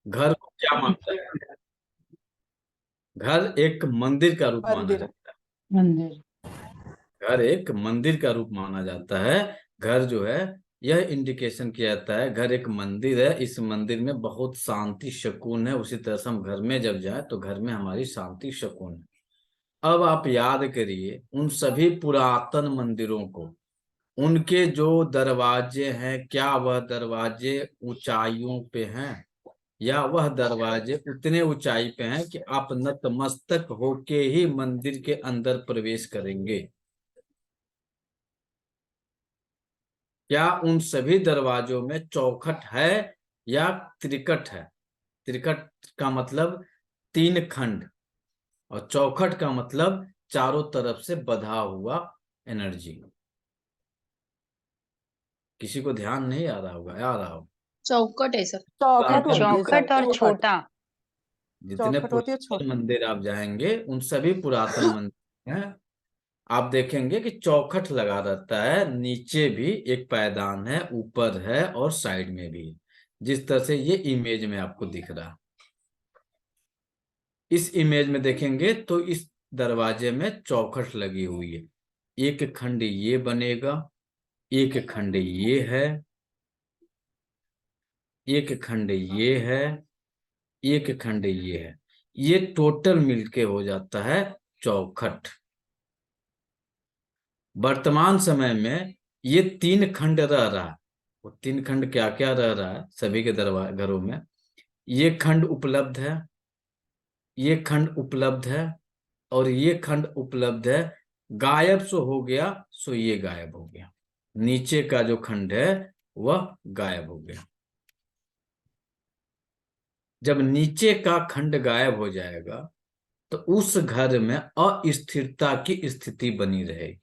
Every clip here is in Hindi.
घर को क्या मानता है? घर एक मंदिर का रूप माना मंदिर। जाता मंदिर। है। घर एक मंदिर का रूप माना जाता है। घर जो है, यह इंडिकेशन किया जाता है घर एक मंदिर है, इस मंदिर में बहुत शांति सुकून है। उसी तरह से हम घर में जब जाए तो घर में हमारी शांति सुकून है। अब आप याद करिए उन सभी पुरातन मंदिरों को, उनके जो दरवाजे हैं, क्या वह दरवाजे ऊंचाइयों पे हैं, या वह दरवाजे उतने ऊंचाई पे हैं कि आप नतमस्तक होके ही मंदिर के अंदर प्रवेश करेंगे? क्या उन सभी दरवाजों में चौखट है या त्रिकट है? त्रिकट का मतलब तीन खंड, और चौखट का मतलब चारों तरफ से बंधा हुआ एनर्जी। किसी को ध्यान नहीं आ रहा होगा, आ रहा होगा? चौकट है सर। चौखट होती है सर, चौखट और चौखट। छोटा। जितने चौखट होती है पुरातन छोटी। मंदिर आप जाएंगे, उन सभी पुरातन मंदिर हैं, आप देखेंगे कि चौखट लगा रहता है। नीचे भी एक पायदान है, ऊपर है और साइड में भी, जिस तरह से ये इमेज में आपको दिख रहा। इस इमेज में देखेंगे तो इस दरवाजे में चौखट लगी हुई है। एक खंड ये बनेगा, एक खंड ये है, एक खंड ये है, एक खंड ये है। ये टोटल मिलके हो जाता है चौखट। वर्तमान समय में ये तीन खंड रह रहा है। वो तीन खंड क्या क्या रह रहा है सभी के घरों में? ये खंड उपलब्ध है, ये खंड उपलब्ध है, और ये खंड उपलब्ध है। गायब सो हो गया, सो ये गायब हो गया। नीचे का जो खंड है वह गायब हो गया। जब नीचे का खंड गायब हो जाएगा तो उस घर में अस्थिरता की स्थिति बनी रहेगी।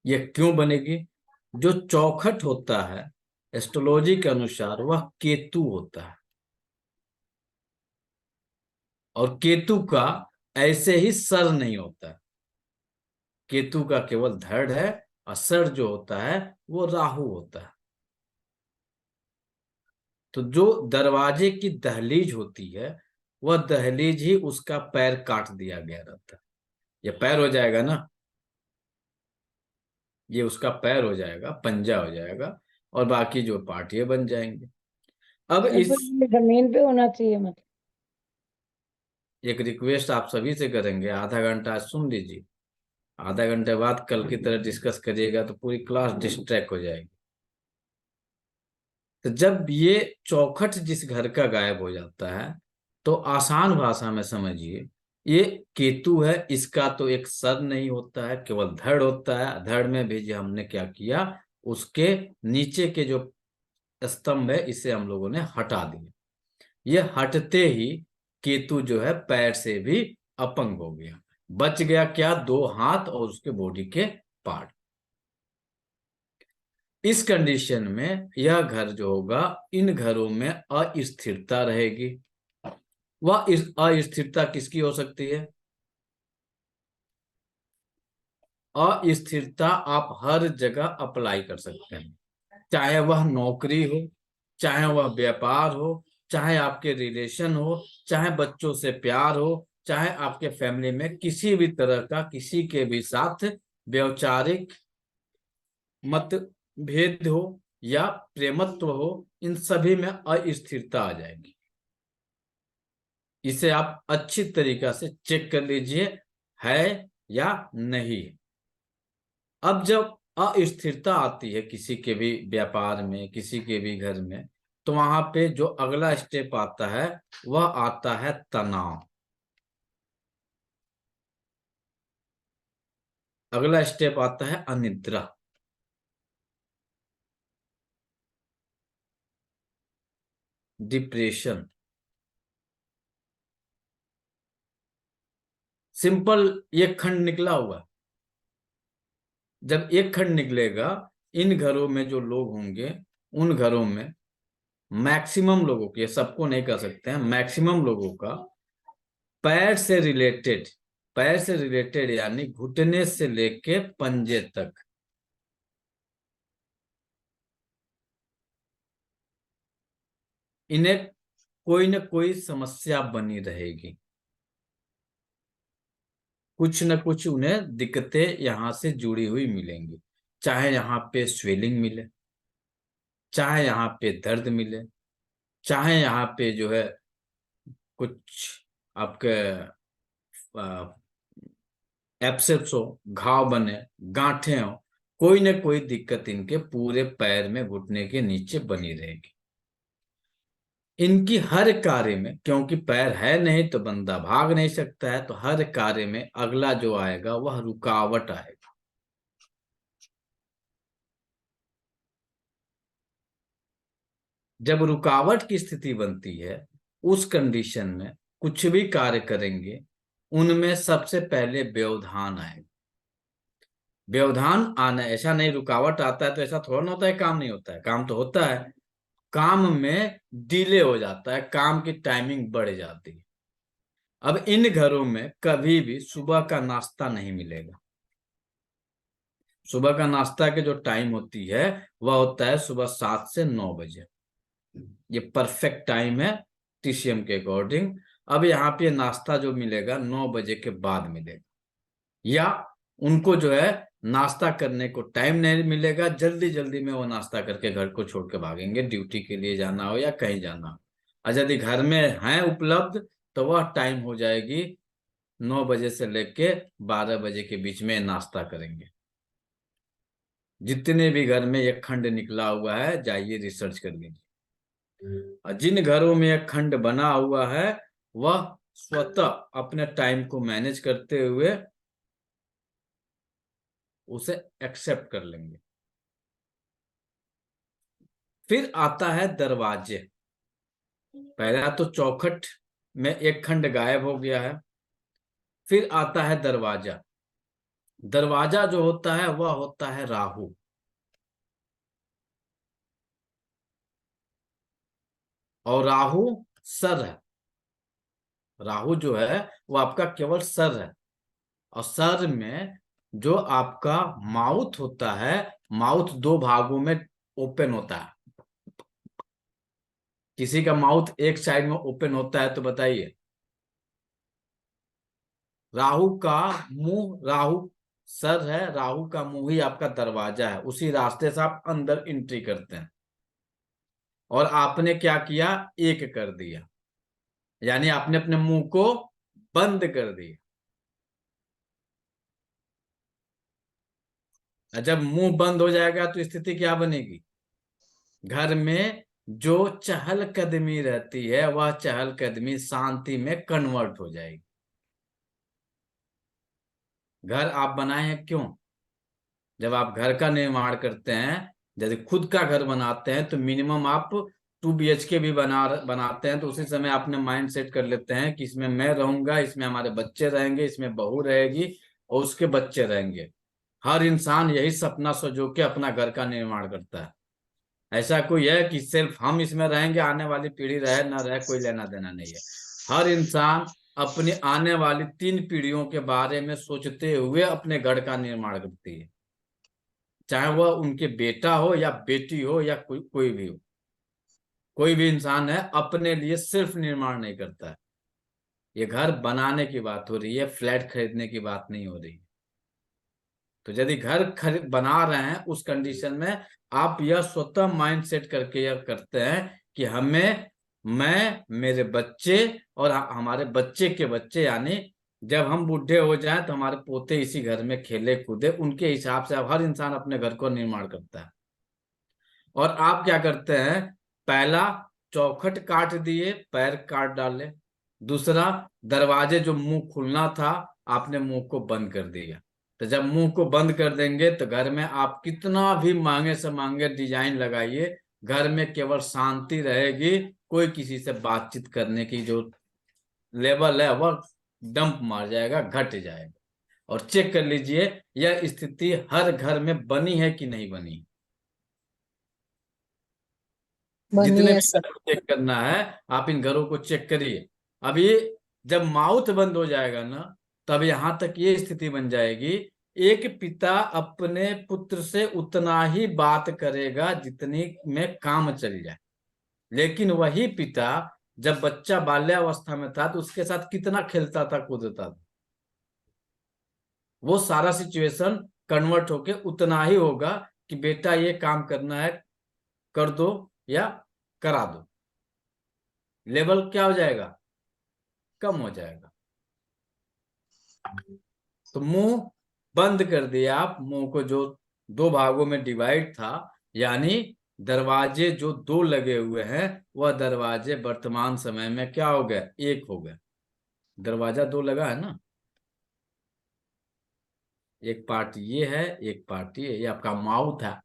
यह क्यों बनेगी? जो चौखट होता है एस्ट्रोलॉजी के अनुसार वह केतु होता है, और केतु का ऐसे ही सर नहीं होता। केतु का केवल धड़ है, और सर जो होता है वो राहु होता है। तो जो दरवाजे की दहलीज होती है, वह दहलीज ही उसका पैर काट दिया गया रहता है। ये पैर हो जाएगा ना, ये उसका पैर हो जाएगा, पंजा हो जाएगा, और बाकी जो पार्ट ये बन जाएंगे। अब सर इस पर ये जमीन पे होना चाहिए मतलब। एक रिक्वेस्ट आप सभी से करेंगे, आधा घंटा आज सुन लीजिए, आधा घंटे बाद कल की तरह डिस्कस करिएगा तो पूरी क्लास डिस्ट्रैक्ट हो जाएगी। तो जब ये चौखट जिस घर का गायब हो जाता है, तो आसान भाषा में समझिए, ये केतु है, इसका तो एक सर नहीं होता है, केवल धड़ होता है। धड़ में भी जो हमने क्या किया, उसके नीचे के जो स्तंभ है इसे हम लोगों ने हटा दिया। ये हटते ही केतु जो है पैर से भी अपंग हो गया। बच गया क्या? दो हाथ और उसके बॉडी के पार्ट। इस कंडीशन में यह घर जो होगा, इन घरों में अस्थिरता रहेगी। वह इस अस्थिरता किसकी हो सकती है? अस्थिरता आप हर जगह अप्लाई कर सकते हैं, चाहे वह नौकरी हो, चाहे वह व्यापार हो, चाहे आपके रिलेशन हो, चाहे बच्चों से प्यार हो, चाहे आपके फैमिली में किसी भी तरह का किसी के भी साथ वैचारिक मतभेद हो या प्रेमत्व हो, इन सभी में अस्थिरता आ जाएगी। इसे आप अच्छी तरीका से चेक कर लीजिए है या नहीं। अब जब अस्थिरता आती है किसी के भी व्यापार में, किसी के भी घर में, तो वहां पे जो अगला स्टेप आता है वह आता है तनाव। अगला स्टेप आता है अनिद्रा, डिप्रेशन। सिंपल, ये खंड निकला हुआ। जब एक खंड निकलेगा, इन घरों में जो लोग होंगे, उन घरों में मैक्सिमम लोगों के, सबको नहीं कर सकते हैं, मैक्सिमम लोगों का पैर से रिलेटेड, पैर से रिलेटेड यानी घुटने से लेके पंजे तक, इन्हें कोई न कोई समस्या बनी रहेगी, कुछ न कुछ उन्हें दिक्कतें यहां से जुड़ी हुई मिलेंगी। चाहे यहाँ पे स्वेलिंग मिले, चाहे यहाँ पे दर्द मिले, चाहे यहाँ पे जो है कुछ आपके एब्सेप्स हो, घाव बने, गांठें हो, कोई न कोई दिक्कत इनके पूरे पैर में घुटने के नीचे बनी रहेगी। इनकी हर कार्य में, क्योंकि पैर है नहीं तो बंदा भाग नहीं सकता है, तो हर कार्य में अगला जो आएगा वह रुकावट आएगा। जब रुकावट की स्थिति बनती है, उस कंडीशन में कुछ भी कार्य करेंगे उनमें सबसे पहले व्यवधान आएगा। व्यवधान आना, ऐसा नहीं रुकावट आता है तो ऐसा थोड़ा ना होता है काम नहीं होता है, काम तो होता है। काम में डिले हो जाता है, काम की टाइमिंग बढ़ जाती है। अब इन घरों में कभी भी सुबह का नाश्ता नहीं मिलेगा। सुबह का नाश्ता के जो टाइम होती है वह होता है सुबह 7 से 9 बजे। ये परफेक्ट टाइम है टीसीएम के अकॉर्डिंग। अब यहाँ पे नाश्ता जो मिलेगा 9 बजे के बाद मिलेगा, या उनको जो है नाश्ता करने को टाइम नहीं मिलेगा, जल्दी जल्दी में वो नाश्ता करके घर को छोड़ के भागेंगे, ड्यूटी के लिए जाना हो या कहीं जाना हो। और यदि घर में है उपलब्ध तो वह टाइम हो जाएगी 9 बजे से लेके 12 बजे के बीच में नाश्ता करेंगे। जितने भी घर में यह खंड निकला हुआ है जाइए रिसर्च कर लीजिए, और जिन घरों में यह खंड बना हुआ है वह स्वतः अपने टाइम को मैनेज करते हुए उसे एक्सेप्ट कर लेंगे। फिर आता है दरवाजे। पहला तो चौखट में एक खंड गायब हो गया है। फिर आता है दरवाजा। दरवाजा जो होता है वह होता है राहु। और राहु सर है। राहु जो है वो आपका केवल सर है, और सर में जो आपका माउथ होता है, माउथ दो भागों में ओपन होता है। किसी का माउथ एक साइड में ओपन होता है तो बताइए। राहु का मुंह, राहु सर है, राहु का मुंह ही आपका दरवाजा है, उसी रास्ते से आप अंदर एंट्री करते हैं। और आपने क्या किया, एक कर दिया, यानी आपने अपने मुंह को बंद कर दिया। जब मुंह बंद हो जाएगा तो स्थिति क्या बनेगी, घर में जो चहलकदमी रहती है वह चहलकदमी शांति में कन्वर्ट हो जाएगी। घर आप बनाए हैं क्यों? जब आप घर का निर्माण करते हैं, जैसे खुद का घर बनाते हैं, तो मिनिमम आप 2 BHK भी बनाते हैं, तो उसी समय आपने माइंड सेट कर लेते हैं कि इसमें मैं रहूंगा, इसमें हमारे बच्चे रहेंगे, इसमें बहू रहेगी और उसके बच्चे रहेंगे। हर इंसान यही सपना सजो के अपना घर का निर्माण करता है। ऐसा कोई है कि सिर्फ हम इसमें रहेंगे, आने वाली पीढ़ी रहे ना रहे कोई लेना देना नहीं है। हर इंसान अपनी आने वाली 3 पीढ़ियों के बारे में सोचते हुए अपने घर का निर्माण करती है, चाहे वह उनके बेटा हो या बेटी हो या कोई भी हो। कोई भी इंसान है अपने लिए सिर्फ निर्माण नहीं करता है। ये घर बनाने की बात हो रही है, फ्लैट खरीदने की बात नहीं हो रही। तो यदि घर खरीद बना रहे हैं उस कंडीशन में आप यह स्वतः माइंड सेट करके यह करते हैं कि हमें, मैं, मेरे बच्चे और हमारे बच्चे के बच्चे, यानी जब हम बूढ़े हो जाएं तो हमारे पोते इसी घर में खेले कूदे, उनके हिसाब से अब हर इंसान अपने घर को निर्माण करता है। और आप क्या करते हैं, पहला चौखट काट दिए, पैर काट डाले। दूसरा, दरवाजे जो मुंह खुलना था आपने मुंह को बंद कर दिया। तो जब मुंह को बंद कर देंगे तो घर में आप कितना भी महंगे से महंगे डिजाइन लगाइए, घर में केवल शांति रहेगी। कोई किसी से बातचीत करने की जो लेवल है वह डंप मार जाएगा, घट जाएगा। और चेक कर लीजिए यह स्थिति हर घर में बनी है कि नहीं बनी। बनी जितने है भी सर। घर चेक करना है आप इन घरों को चेक करिए। अब ये जब माउथ बंद हो जाएगा ना, तब यहां तक ये स्थिति बन जाएगी, एक पिता अपने पुत्र से उतना ही बात करेगा जितनी में काम चल जाए। लेकिन वही पिता जब बच्चा बाल्यावस्था में था तो उसके साथ कितना खेलता था, कूदता था। वो सारा सिचुएशन कन्वर्ट होके उतना ही होगा कि बेटा ये काम करना है, कर दो या करा दो। लेवल क्या हो जाएगा, कम हो जाएगा। तो मुंह बंद कर दिया आप, मुंह को जो दो भागों में डिवाइड था, यानी दरवाजे जो दो लगे हुए हैं वह दरवाजे वर्तमान समय में क्या हो गए, एक हो गए। दरवाजा दो लगा है ना, एक पार्ट ये है, एक पार्ट ये आपका माउथ है।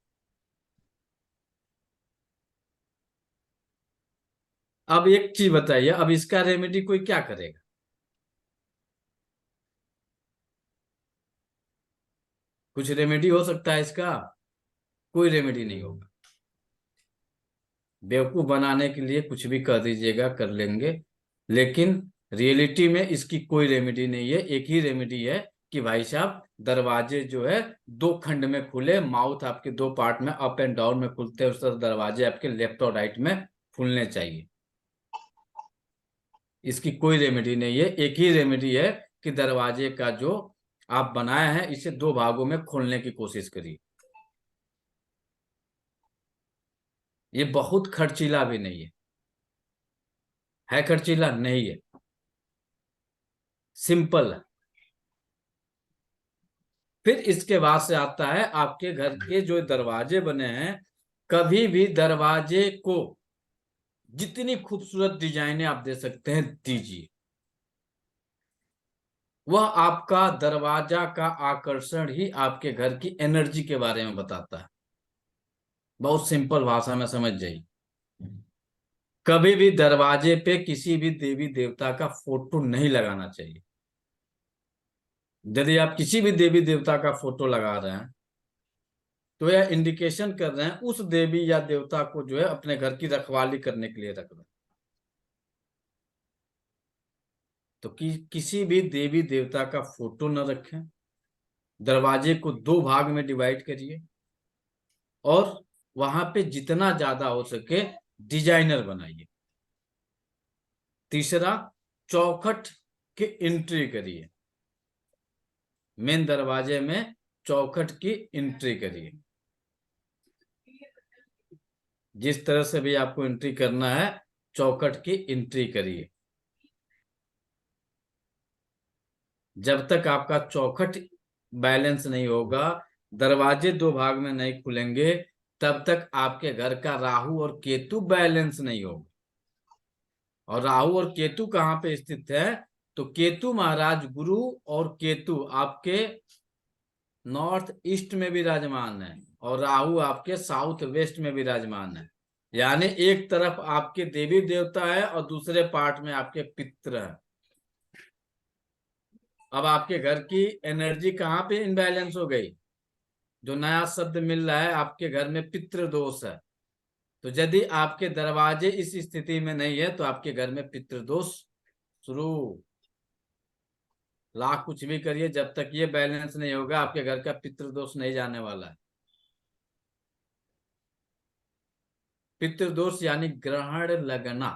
अब एक चीज बताइए, अब इसका रेमेडी कोई क्या करेगा? कुछ रेमेडी हो सकता है इसका? कोई रेमेडी नहीं होगा। बेवकूफ बनाने के लिए कुछ भी कर दीजिएगा, कर लेंगे, लेकिन रियलिटी में इसकी कोई रेमेडी नहीं है। एक ही रेमेडी है कि भाई साहब दरवाजे जो है दो खंड में खुले, माउथ आपके दो पार्ट में अप एंड डाउन में खुलते हैं, उस तरह दरवाजे आपके लेफ्ट और राइट में खुलने चाहिए। इसकी कोई रेमेडी नहीं है। एक ही रेमेडी है कि दरवाजे का जो आप बनाए हैं इसे दो भागों में खोलने की कोशिश करिए। ये बहुत खर्चीला भी नहीं है खर्चीला नहीं है, सिंपल है। फिर इसके बाद से आता है आपके घर के जो दरवाजे बने हैं, कभी भी दरवाजे को जितनी खूबसूरत डिजाइने आप दे सकते हैं दीजिए। वह आपका दरवाजा का आकर्षण ही आपके घर की एनर्जी के बारे में बताता है। बहुत सिंपल भाषा में समझ जाइए। कभी भी दरवाजे पे किसी भी देवी देवता का फोटो नहीं लगाना चाहिए। यदि आप किसी भी देवी देवता का फोटो लगा रहे हैं तो यह इंडिकेशन कर रहे हैं उस देवी या देवता को जो है अपने घर की रखवाली करने के लिए रख रहे हैं। तो किसी भी देवी देवता का फोटो न रखें। दरवाजे को दो भाग में डिवाइड करिए और वहां पे जितना ज्यादा हो सके डिजाइनर बनाइए। तीसरा, चौखट की एंट्री करिए। मेन दरवाजे में चौखट की एंट्री करिए। जिस तरह से भी आपको एंट्री करना है चौखट की एंट्री करिए। जब तक आपका चौखट बैलेंस नहीं होगा, दरवाजे दो भाग में नहीं खुलेंगे, तब तक आपके घर का राहु और केतु बैलेंस नहीं होगा। और राहु और केतु कहाँ पे स्थित है? तो केतु महाराज, गुरु और केतु आपके नॉर्थ ईस्ट में विराजमान है और राहु आपके साउथ वेस्ट में विराजमान है। यानी एक तरफ आपके देवी देवता है और दूसरे पार्ट में आपके पितृ है। अब आपके घर की एनर्जी कहाँ पे इनबैलेंस हो गई? जो नया शब्द मिल रहा है आपके घर में पितृदोष है। तो यदि आपके दरवाजे इस स्थिति में नहीं है तो आपके घर में पितृदोष शुरू। लाख कुछ भी करिए, जब तक ये बैलेंस नहीं होगा आपके घर का पितृदोष नहीं जाने वाला है। पितृदोष यानी ग्रहण लगना,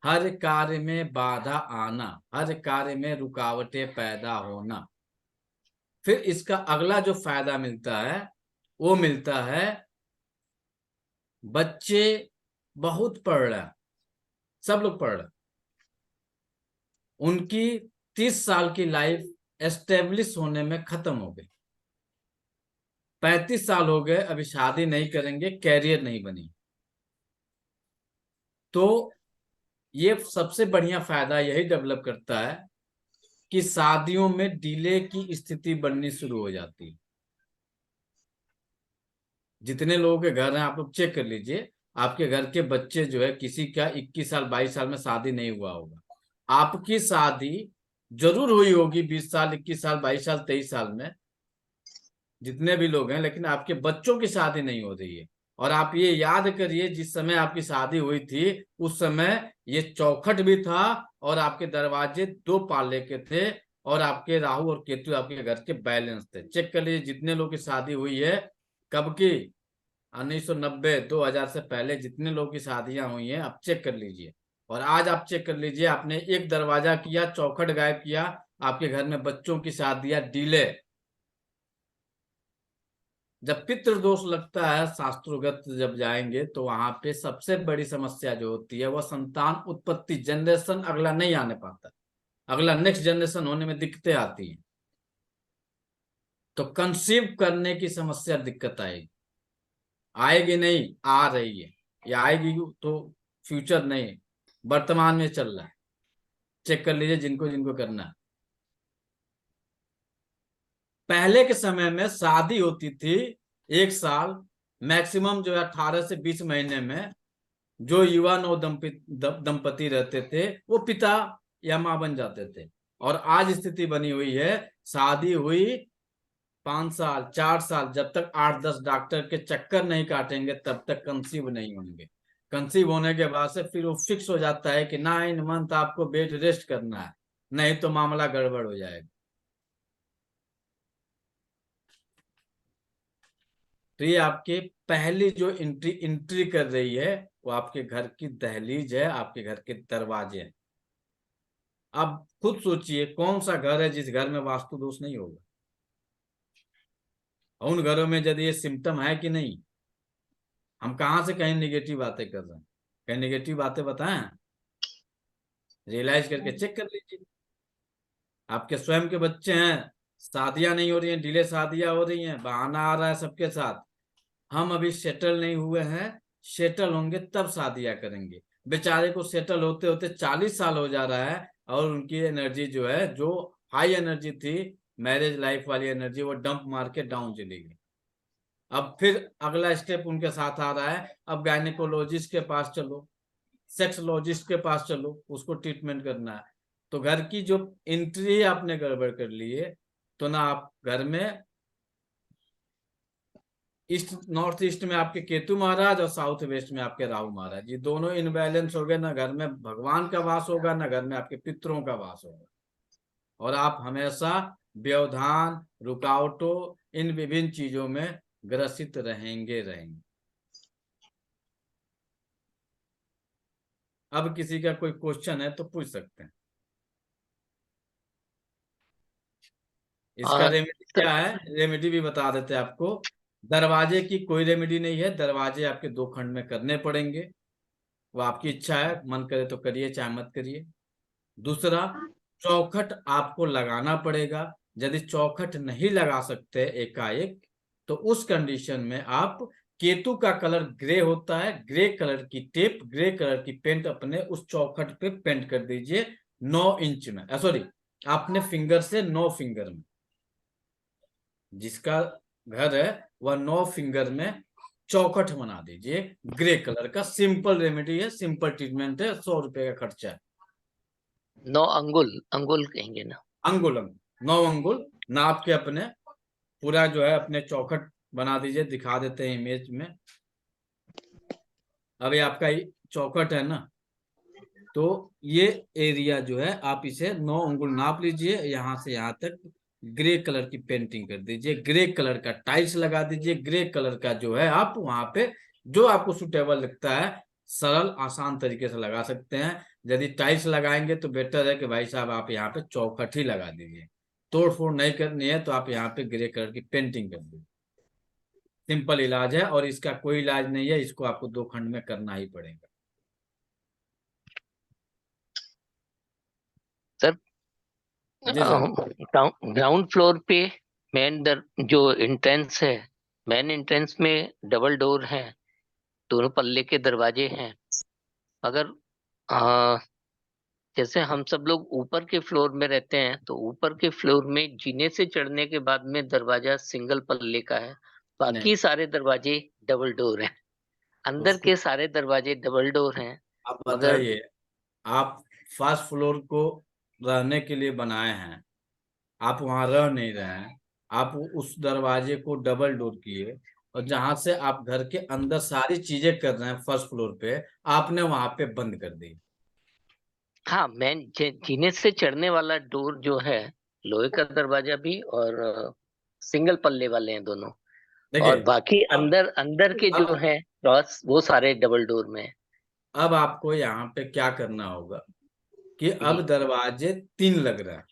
हर कार्य में बाधा आना, हर कार्य में रुकावटें पैदा होना। फिर इसका अगला जो फायदा मिलता है वो मिलता है, बच्चे बहुत पढ़ रहे हैं, सब लोग पढ़ रहे हैं, उनकी 30 साल की लाइफ एस्टेब्लिश होने में खत्म हो गई। 35 साल हो गए, अभी शादी नहीं करेंगे, कैरियर नहीं बनी। तो ये सबसे बढ़िया फायदा यही डेवलप करता है कि शादियों में डिले की स्थिति बननी शुरू हो जाती है। जितने लोगों के घर हैं आप लोग चेक कर लीजिए, आपके घर के बच्चे जो है किसी का 21 साल 22 साल में शादी नहीं हुआ होगा। आपकी शादी जरूर हुई होगी 20 साल 21 साल 22 साल 23 साल में, जितने भी लोग हैं, लेकिन आपके बच्चों की शादी नहीं हो रही है। और आप ये याद करिए जिस समय आपकी शादी हुई थी उस समय ये चौखट भी था और आपके दरवाजे दो पाले के थे और आपके राहु और केतु आपके घर के बैलेंस थे। चेक कर लीजिए जितने लोग की शादी हुई है, कब की, 1990 2000 से पहले जितने लोगों की शादियां हुई हैं आप चेक कर लीजिए, और आज आप चेक कर लीजिए, आपने एक दरवाजा किया, चौखट गायब किया, आपके घर में बच्चों की शादियां डिले। जब पितृदोष लगता है शास्त्रोगत जब जाएंगे तो वहां पे सबसे बड़ी समस्या जो होती है वह संतान उत्पत्ति, जनरेशन अगला नहीं आने पाता, अगला नेक्स्ट जनरेशन होने में दिक्कतें आती हैं। तो कंसीव करने की समस्या दिक्कत आएगी, आएगी नहीं, आ रही है, या आएगी तो फ्यूचर नहीं, वर्तमान में चल रहा है। चेक कर लीजिए जिनको जिनको करना है। पहले के समय में शादी होती थी 1 साल, मैक्सिमम जो है 18 से 20 महीने में जो युवा नव दंपति रहते थे वो पिता या मां बन जाते थे। और आज स्थिति बनी हुई है, शादी हुई 5 साल 4 साल, जब तक 8-10 डॉक्टर के चक्कर नहीं काटेंगे तब तक कंसीव नहीं होंगे। कंसीव होने के बाद से फिर वो फिक्स हो जाता है कि 9 मंथ आपको बेड रेस्ट करना है, नहीं तो मामला गड़बड़ हो जाएगा। तो ये आपकी पहली जो एंट्री एंट्री कर रही है वो आपके घर की दहलीज है, आपके घर के दरवाजे हैं। अब खुद सोचिए कौन सा घर है जिस घर में वास्तु दोष नहीं होगा। उन घरों में यदि ये सिम्टम है कि नहीं, हम कहाँ से कहीं निगेटिव बातें कर रहे हैं, कहीं निगेटिव बातें बताएं, रियलाइज करके चेक कर लीजिए। आपके स्वयं के बच्चे हैं, शादियां नहीं हो रही हैं, डिले शादियां हो रही हैं, बहाना आ रहा है सबके साथ, हम अभी सेटल नहीं हुए हैं, सेटल होंगे तब शादियां करेंगे। बेचारे को सेटल होते होते 40 साल हो जा रहा है, और उनकी एनर्जी जो है, जो हाई एनर्जी थी, मैरिज लाइफ वाली एनर्जी, वो डंप मार के डाउन चली गई। अब फिर अगला स्टेप उनके साथ आ रहा है, अब गायनेकोलॉजिस्ट के पास चलो, सेक्सोलॉजिस्ट के पास चलो, उसको ट्रीटमेंट करना है। तो घर की जो एंट्री आपने गड़बड़ कर ली है, तो ना आप घर में ईस्ट नॉर्थ ईस्ट में आपके केतु महाराज और साउथ वेस्ट में आपके राहु महाराज, ये दोनों इनबैलेंस हो गए, ना घर में भगवान का वास होगा, ना घर में आपके पितरों का वास होगा, और आप हमेशा व्यवधान, रुकावटों, इन विभिन्न चीजों में ग्रसित रहेंगे रहेंगे। अब किसी का कोई क्वेश्चन है तो पूछ सकते हैं। इसका और रेमेडी क्या है, रेमेडी भी बता देते हैं आपको। दरवाजे की कोई रेमेडी नहीं है, दरवाजे आपके 2 खंड में करने पड़ेंगे, वो आपकी इच्छा है, मन करे तो करिए चाहे मत करिए। दूसरा, चौखट आपको लगाना पड़ेगा। यदि चौखट नहीं लगा सकते एकाएक, तो उस कंडीशन में आप केतु का कलर ग्रे होता है, ग्रे कलर की टेप, ग्रे कलर की पेंट अपने उस चौखट पे पेंट कर दीजिए 9 इंच में, सॉरी अपने फिंगर से 9 फिंगर में। जिसका घर है वह 9 फिंगर में चौखट बना दीजिए ग्रे कलर का। सिंपल रेमेडी है, सिंपल ट्रीटमेंट है, 100 रुपए का खर्चा है। 9 अंगुल, अंगुल कहेंगे ना? अंगुल, 9 अंगुल नाप के अपने पूरा जो है अपने चौखट बना दीजिए, दिखा देते हैं इमेज में। अभी आपका चौखट है ना, तो ये एरिया जो है आप इसे 9 अंगुल नाप लीजिए, यहाँ से यहाँ तक ग्रे कलर की पेंटिंग कर दीजिए, ग्रे कलर का टाइल्स लगा दीजिए, ग्रे कलर का जो है आप वहां पे जो आपको सुटेबल लगता है सरल आसान तरीके से लगा सकते हैं। यदि टाइल्स लगाएंगे तो बेटर है कि भाई साहब आप यहाँ पे चौखट ही लगा दीजिए, तोड़ फोड़ नहीं करनी है तो आप यहाँ पे ग्रे कलर की पेंटिंग कर दीजिए। सिंपल इलाज है, और इसका कोई इलाज नहीं है, इसको आपको 2 खंड में करना ही पड़ेगा। सर, जी सर। ग्राउंड फ्लोर पे मेन जो एंट्रेंस है, मेन एंट्रेंस में डबल डोर है, दोनों पल्ले के दरवाजे हैं। अगर आ, जैसे हम सब लोग ऊपर के फ्लोर में रहते हैं, तो ऊपर के फ्लोर में जीने से चढ़ने के बाद में दरवाजा सिंगल पल्ले का है, नहीं, बाकी सारे दरवाजे डबल डोर हैं। अंदर उसको के सारे दरवाजे डबल डोर हैं, आप मगर बताइए, आप फर्स्ट फ्लोर को रहने के लिए बनाए हैं, आप वहां रह नहीं रहे हैं, आप उस दरवाजे को डबल डोर किए, और जहां से आप घर के अंदर सारी चीजें कर रहे हैं फर्स्ट फ्लोर पे, आपने वहां पे बंद कर दी। हाँ, मेन जीने से चढ़ने वाला डोर जो है, लोहे का दरवाजा भी और सिंगल पल्ले वाले हैं दोनों, देखिए और बाकी अब अंदर अंदर के जो अब है क्रॉस वो सारे डबल डोर में है। अब आपको यहाँ पे क्या करना होगा कि अब जी। दरवाजे 3 लग रहा है।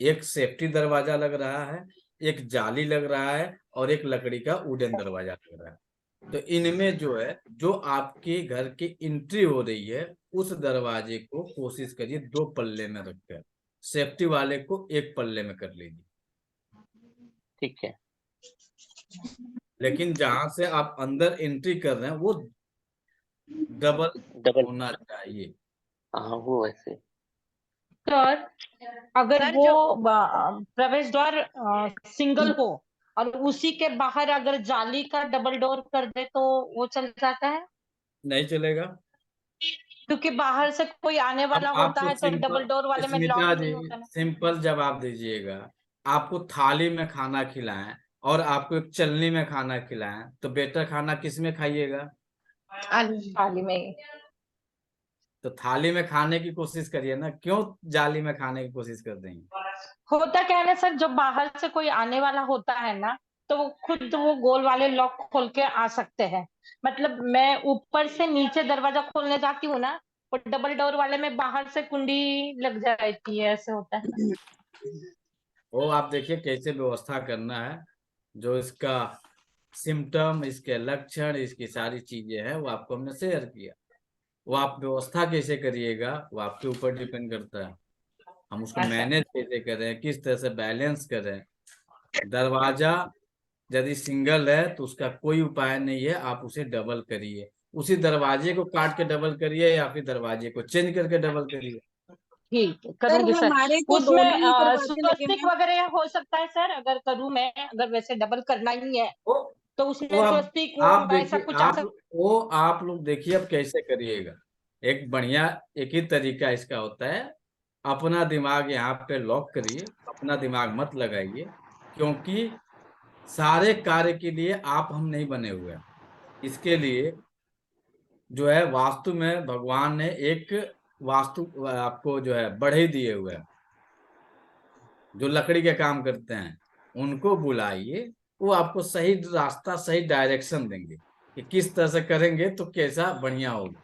एक सेफ्टी दरवाजा लग रहा है, एक जाली लग रहा है, और एक लकड़ी का वुडन दरवाजा लग रहा है। तो इनमें जो है, जो आपके घर की एंट्री हो रही है, उस दरवाजे को कोशिश करिए 2 पल्ले में रखकर, सेफ्टी वाले को 1 पल्ले में कर लीजिए। ठीक है। लेकिन जहां से आप अंदर एंट्री कर रहे हैं वो डबल डबल। होना चाहिए। हाँ वो वैसे। सर अगर सर वो जो प्रवेश द्वार सिंगल हो और उसी के बाहर अगर जाली का डबल डोर कर दे तो वो चल जाता है, नहीं चलेगा। क्योंकि बाहर से कोई आने अब वाला होता आपको है तो डबल सिंपल, डोर वाले में स्मिता लॉक जी, नहीं होता ना। सिंपल जवाब दीजिएगा। आपको थाली में खाना खिलाएं और आपको एक चलनी में खाना खिलाएं, तो बेटर खाना किस में खाइएगा? थाली में ही। तो थाली में खाने की कोशिश करिए ना, क्यों जाली में खाने की कोशिश कर देंगे? होता क्या है ना सर, जब बाहर से कोई आने वाला होता है ना तो वो खुद वो गोल वाले लॉक खोल के आ सकते हैं। मतलब मैं ऊपर से नीचे दरवाजा खोलने जाती हूँ ना, और डबल डोर वाले में बाहर से कुंडी लग जाती है, ऐसे होता है ना। वो आप देखिए कैसे व्यवस्था करना है। जो इसका सिम्टम, इसके लक्षण, इसकी सारी चीजें हैं, वो आपको हमने शेयर किया। वो आप व्यवस्था कैसे करिएगा वो आपके ऊपर डिपेंड करता है। हम उसको ऐसा। मैनेज कैसे करें, किस तरह से बैलेंस करें। दरवाजा यदि सिंगल है तो उसका कोई उपाय नहीं है, आप उसे डबल करिए। उसी दरवाजे को काट के डबल करिए या फिर दरवाजे को चेंज करके डबल करिए। ठीक है, सर करूंगी सर। हमारे तो उसमें दोनों ही दरवाजे लगे स्वस्तिक हुए हैं। वगैरह हो सकता है सर, अगर करूँ मैं, अगर वैसे डबल करना ही है वो तो वो उसमें आप स्वस्तिक आप वो ऐसा देखिए, कुछ आ सकता। आप लोग देखिए अब कैसे करिएगा। एक बढ़िया, एक ही तरीका इसका होता है। अपना दिमाग यहाँ पे लॉक करिए, अपना दिमाग मत लगाइए, क्योंकि सारे कार्य के लिए आप हम नहीं बने हुए हैं। इसके लिए जो है वास्तु में भगवान ने एक वास्तु आपको जो है बढ़ई दिए हुए हैं, जो लकड़ी के काम करते हैं, उनको बुलाइए। वो आपको सही रास्ता, सही डायरेक्शन देंगे कि किस तरह से करेंगे तो कैसा बढ़िया होगा।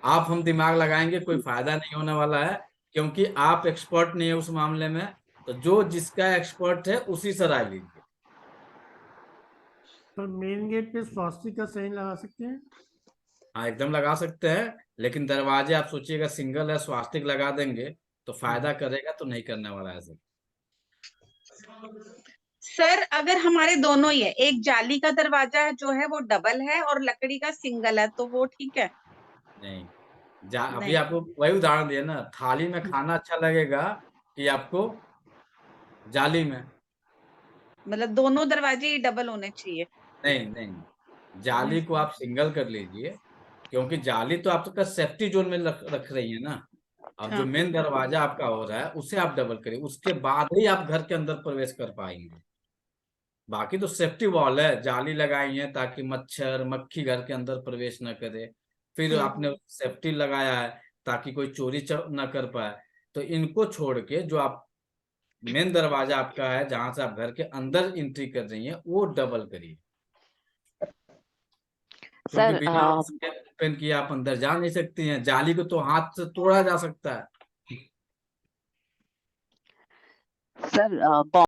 आप हम दिमाग लगाएंगे कोई फायदा नहीं होने वाला है, क्योंकि आप एक्सपर्ट नहीं है उस मामले में। तो जो जिसका एक्सपर्ट है उसी से राय लीजिए। तो मेन गेट पे स्वास्तिक का साइन लगा सकते हैं। हाँ एकदम लगा सकते हैं, लेकिन दरवाजे आप सोचिएगा सिंगल है, स्वास्तिक लगा देंगे तो फायदा करेगा तो नहीं करने वाला है सर। सर अगर हमारे दोनों ही है, एक जाली का दरवाजा जो है वो डबल है और लकड़ी का सिंगल है, तो वो ठीक है? नहीं, अभी नहीं, आपको वही उदाहरण दिया ना, थाली में खाना अच्छा लगेगा कि आपको जाली में? मतलब दोनों दरवाजे ही डबल होने चाहिए। नहीं नहीं, जाली को आप सिंगल कर लीजिए, क्योंकि जाली तो आपका सेफ्टी जोन में रख रही है ना। अब जो हाँ। मेन दरवाजा आपका हो रहा है उसे आप डबल करिए, उसके बाद ही आप घर के अंदर प्रवेश कर पाएंगे। बाकी तो सेफ्टी वॉल है, जाली लगाई है ताकि मच्छर मक्खी घर के अंदर प्रवेश न करे। फिर आपने सेफ्टी लगाया है ताकि कोई चोरी न कर पाए। तो इनको छोड़ के जो आप मेन दरवाजा आपका है, जहां से आप घर के अंदर एंट्री कर रही हैं, वो डबल करिए, क्योंकि सर बिना उसके ओपन किए आप अंदर जा नहीं सकती हैं। जाली को तो हाथ से तोड़ा जा सकता है। सर